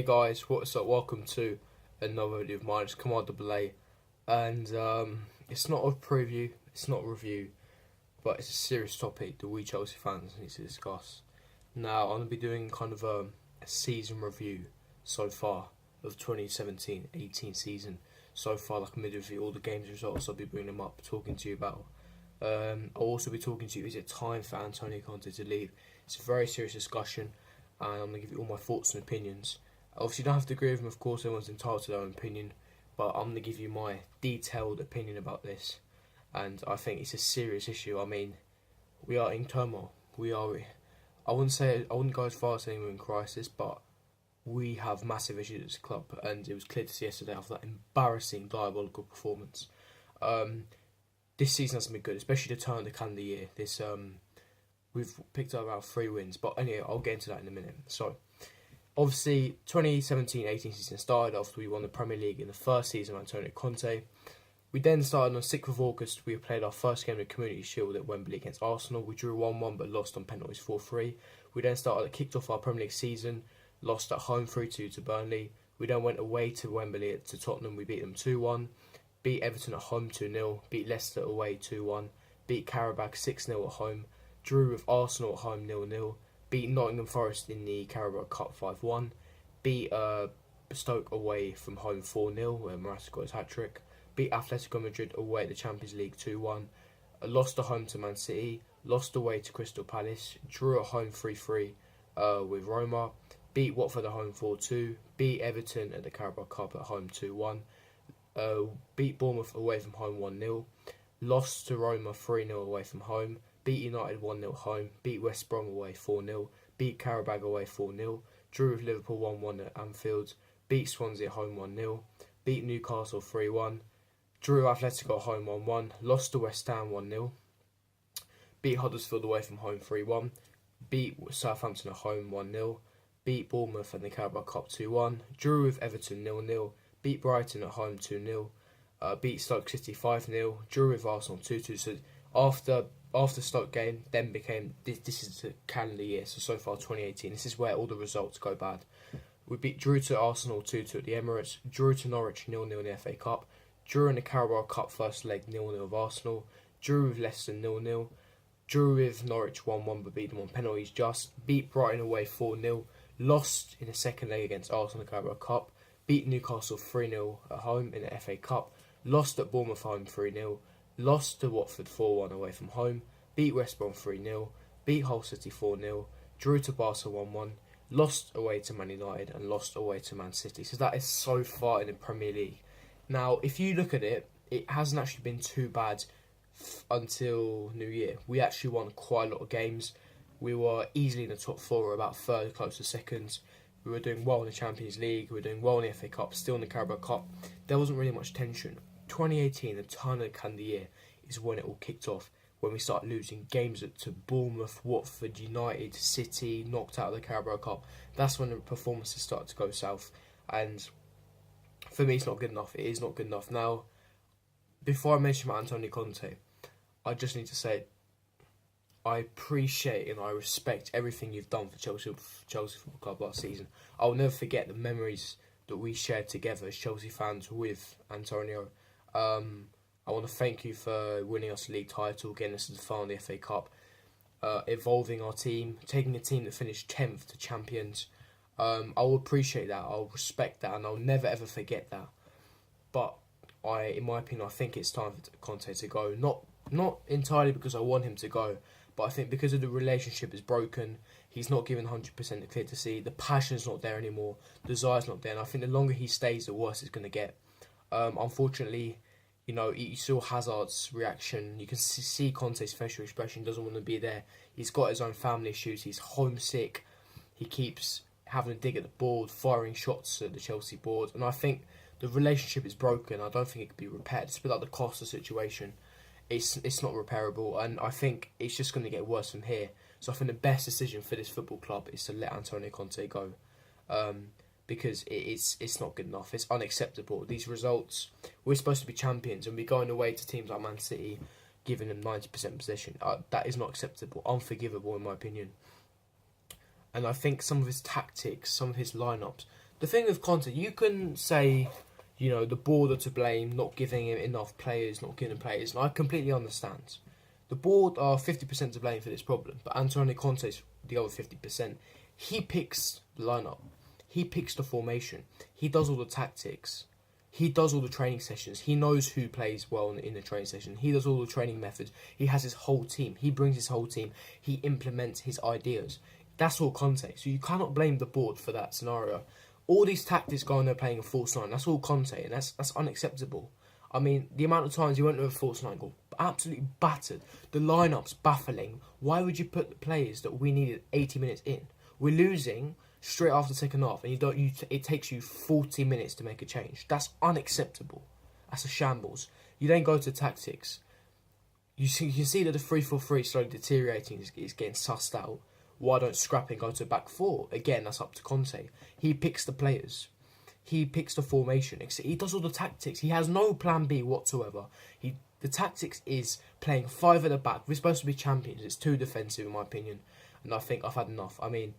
guys, what's up? Welcome to another video of mine. It's Command A, and it's not a preview, it's not a review, but it's a serious topic that we Chelsea fans need to discuss. Now, I'm going to be doing kind of a season review so far of 2017-18 season. So far, like mid-review, all the games results, I'll be bringing them up, talking to you about. I'll also be talking to you, is it time for Antonio Conte to leave? It's a very serious discussion, and I'm going to give you all my thoughts and opinions. Obviously, you don't have to agree with them, of course, everyone's entitled to their own opinion, but I'm going to give you my detailed opinion about this, and I think it's a serious issue. I mean, we are in turmoil. I wouldn't go as far as saying we're in crisis, but we have massive issues at this club, and it was clear to see yesterday after that embarrassing, diabolical performance. This season hasn't been good, especially the turn of the calendar year. We've picked up about 3 wins, but anyway, I'll get into that in a minute. So, obviously, 2017-18 season started after we won the Premier League in the first season of Antonio Conte. We then started on the 6th of August. We played our first game of the Community Shield at Wembley against Arsenal. We drew 1-1 but lost on penalties 4-3. We then kicked off our Premier League season, lost at home 3-2 to Burnley. We then went away to Wembley to Tottenham. We beat them 2-1. Beat Everton at home 2-0. Beat Leicester away 2-1. Beat Carabao 6-0 at home. Drew with Arsenal at home 0-0. Beat Nottingham Forest in the Carabao Cup 5-1. Beat Stoke away from home 4-0, where Morata got his hat-trick. Beat Atletico Madrid away at the Champions League 2-1. Lost at home to Man City. Lost away to Crystal Palace. Drew at home 3-3 with Roma. Beat Watford at home 4-2. Beat Everton at the Carabao Cup at home 2-1. Beat Bournemouth away from home 1-0. Lost to Roma 3-0 away from home. Beat United 1-0 home. Beat West Brom away 4-0. Beat Carabao away 4-0. Drew with Liverpool 1-1 at Anfield. Beat Swansea at home 1-0. Beat Newcastle 3-1. Drew Atletico at home 1-1. Lost to West Ham 1-0. Beat Huddersfield away from home 3-1. Beat Southampton at home 1-0. Beat Bournemouth in the Carabao Cup 2-1. Drew with Everton 0-0. Beat Brighton at home 2-0. Beat Stoke City 5-0. Drew with Arsenal 2-2. So after Stoke game, then became this is the calendar year. So far 2018. This is where all the results go bad. We drew to Arsenal 2-2 at the Emirates. Drew to Norwich 0-0 in the FA Cup. Drew in the Carabao Cup first leg 0-0 with Arsenal. Drew with Leicester 0-0. Drew with Norwich 1-1 but beat them on penalties just. Beat Brighton away 4-0. Lost in the second leg against Arsenal in the Carabao Cup. Beat Newcastle 3-0 at home in the FA Cup. Lost at Bournemouth home 3-0. Lost to Watford 4-1 away from home. Beat West Brom 3-0. Beat Hull City 4-0. Drew to Barca 1-1. Lost away to Man United and lost away to Man City. So that is so far in the Premier League. Now, if you look at it, it hasn't actually been too bad until New Year. We actually won quite a lot of games. We were easily in the top 4 or about third, close to second. We were doing well in the Champions League. We were doing well in the FA Cup, still in the Carabao Cup. There wasn't really much tension. 2018, the turn of the calendar year, is when it all kicked off. When we started losing games to Bournemouth, Watford, United, City, knocked out of the Carabao Cup. That's when the performances started to go south. And for me, it's not good enough. It is not good enough. Now, before I mention about Antonio Conte, I just need to say I appreciate and I respect everything you've done for Chelsea Football Club last season. I will never forget the memories that we shared together as Chelsea fans with Antonio. I want to thank you for winning us the league title, getting us to the final of the FA Cup, evolving our team, taking a team that finished 10th to champions. I will appreciate that, I'll respect that, and I'll never ever forget that. But in my opinion, I think it's time for Conte to go. Not entirely because I want him to go, but I think because of the relationship is broken, he's not given 100% clear to see. The passion's not there anymore, the desire's not there, and I think the longer he stays, the worse it's going to get. Unfortunately, you know, you saw Hazard's reaction. You can see Conte's facial expression. He doesn't want to be there. He's got his own family issues. He's homesick. He keeps having to dig at the board, firing shots at the Chelsea board. And I think the relationship is broken. I don't think it could be repaired. It's a bit like the Costa situation. It's not repairable. And I think it's just going to get worse from here. So I think the best decision for this football club is to let Antonio Conte go. Because it's not good enough. It's unacceptable. These results, we're supposed to be champions and we're going away to teams like Man City, giving them 90% possession. That is not acceptable, unforgivable in my opinion. And I think some of his tactics, some of his lineups, The thing with Conte, you can say, you know, the board are to blame, not giving him enough players, not giving him players, and I completely understand. The board are 50% to blame for this problem, but Antonio Conte's the other 50%. He picks the lineup, he picks the formation, he does all the tactics, he does all the training sessions, he knows who plays well in the training session, he does all the training methods, he has his whole team, he brings his whole team, he implements his ideas. That's all Conte, so you cannot blame the board for that scenario. All these tactics going there playing a false nine, that's all Conte, and that's unacceptable. I mean, the amount of times he went with a false nine, got absolutely battered. The lineup's baffling. Why would you put the players that we needed 80 minutes in? We're losing straight after the second half, and it takes you 40 minutes to make a change. That's unacceptable. That's a shambles. You then go to tactics. You can see that the 3-4-3 is slowly deteriorating. It's getting sussed out. Why don't scrap and go to back four? Again, that's up to Conte. He picks the players. He picks the formation. He does all the tactics. He has no plan B whatsoever. The tactics is playing 5 at the back. We're supposed to be champions. It's too defensive, in my opinion. And I think I've had enough. I mean,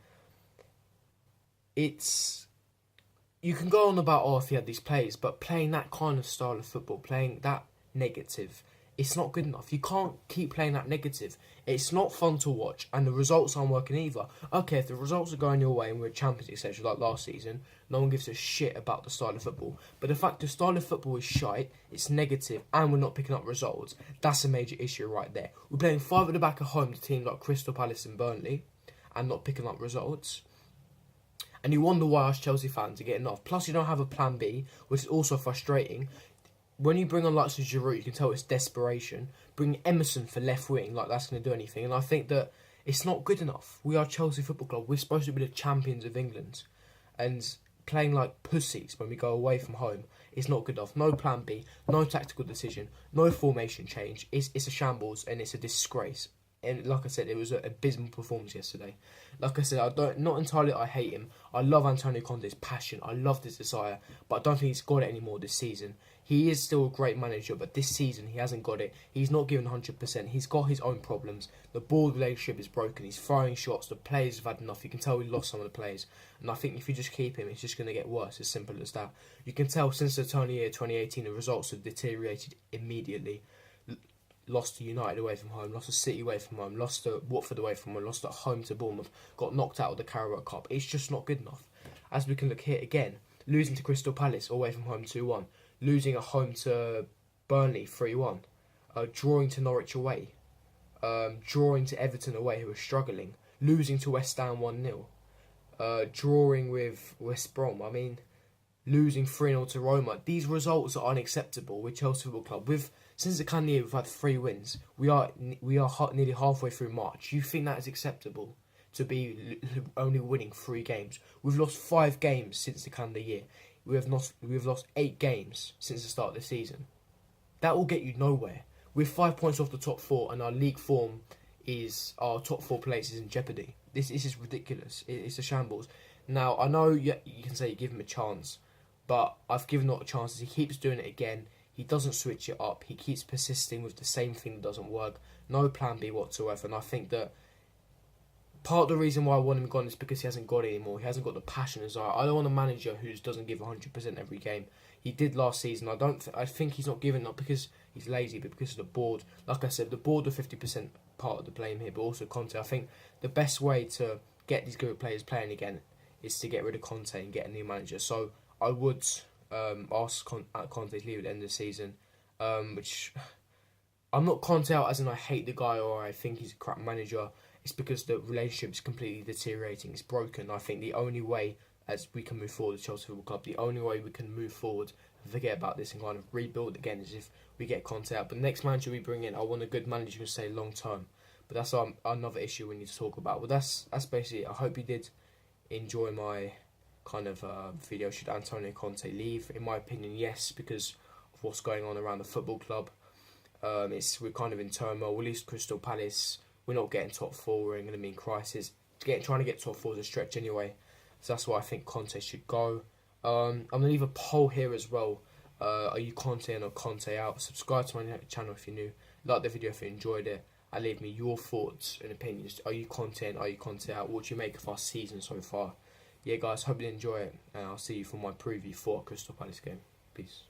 you can go on about, if he had these players, but playing that kind of style of football, playing that negative, it's not good enough. You can't keep playing that negative. It's not fun to watch, and the results aren't working either. Okay, if the results are going your way and we're champions, etc., like last season, no one gives a shit about the style of football. But the fact the style of football is shite, it's negative, and we're not picking up results, that's a major issue right there. We're playing 5 at the back at home to teams like Crystal Palace and Burnley, and not picking up results. And you wonder why us Chelsea fans are getting off. Plus, you don't have a plan B, which is also frustrating. When you bring on likes of Giroud, you can tell it's desperation. Bring Emerson for left wing, like that's going to do anything. And I think that it's not good enough. We are Chelsea Football Club. We're supposed to be the champions of England. And playing like pussies when we go away from home is not good enough. No plan B, no tactical decision, no formation change. It's a shambles and it's a disgrace. And like I said, it was an abysmal performance yesterday. Like I said, not entirely I hate him. I love Antonio Conte's passion. I love his desire. But I don't think he's got it anymore this season. He is still a great manager, but this season he hasn't got it. He's not given 100%. He's got his own problems. The board relationship is broken. He's firing shots. The players have had enough. You can tell we lost some of the players. And I think if you just keep him, it's just going to get worse. As simple as that. You can tell since the turn of year 2018, the results have deteriorated immediately. Lost to United away from home, lost to City away from home, lost to Watford away from home, lost at home to Bournemouth, got knocked out of the Carabao Cup. It's just not good enough. As we can look here again, losing to Crystal Palace away from home 2-1, losing at home to Burnley 3-1, drawing to Norwich away, drawing to Everton away who are struggling, losing to West Ham 1-0, drawing with West Brom. I mean, losing 3-0 to Roma. These results are unacceptable with Chelsea Football Club. Since the calendar year, we've had 3 wins. We are nearly halfway through March. You think that is acceptable to be only winning 3 games? We've lost 5 games since the calendar year. We've lost 8 games since the start of the season. That will get you nowhere. We're 5 points off the top 4, and our league form is our top 4 places in jeopardy. This is ridiculous. It's a shambles. Now I know you can say you give him a chance, but I've given lot of chances. He keeps doing it again. He doesn't switch it up. He keeps persisting with the same thing that doesn't work. No plan B whatsoever. And I think that part of the reason why I want him gone is because he hasn't got it anymore. He hasn't got the passion as I don't want a manager who doesn't give 100% every game. He did last season. I think he's not giving up because he's lazy, but because of the board. Like I said, the board are 50% part of the blame here, but also Conte. I think the best way to get these good players playing again is to get rid of Conte and get a new manager. So I would ask Conte to leave at the end of the season, which I'm not Conte out as in I hate the guy or I think he's a crap manager. It's because the relationship is completely deteriorating. It's broken. I think the only way as we can move forward as Chelsea Football Club, the only way we can move forward and forget about this and kind of rebuild again is if we get Conte out. But the next manager we bring in, I want a good manager who can stay long term. But that's another issue we need to talk about. But that's basically it. I hope you did enjoy my kind of video. Should Antonio Conte leave? In my opinion, yes, because of what's going on around the football club. We're kind of in turmoil. We lose Crystal Palace. We're not getting top 4. We're going to be in crisis. Trying to get top 4 is a stretch anyway. So that's why I think Conte should go. I'm going to leave a poll here as well. Are you Conte in or Conte out? Subscribe to my channel if you're new. Like the video if you enjoyed it. And leave me your thoughts and opinions. Are you Conte in? Are you Conte out? What do you make of our season so far? yeah, guys, hope you enjoy it, and I'll see you for my preview for Crystal Palace game. Peace.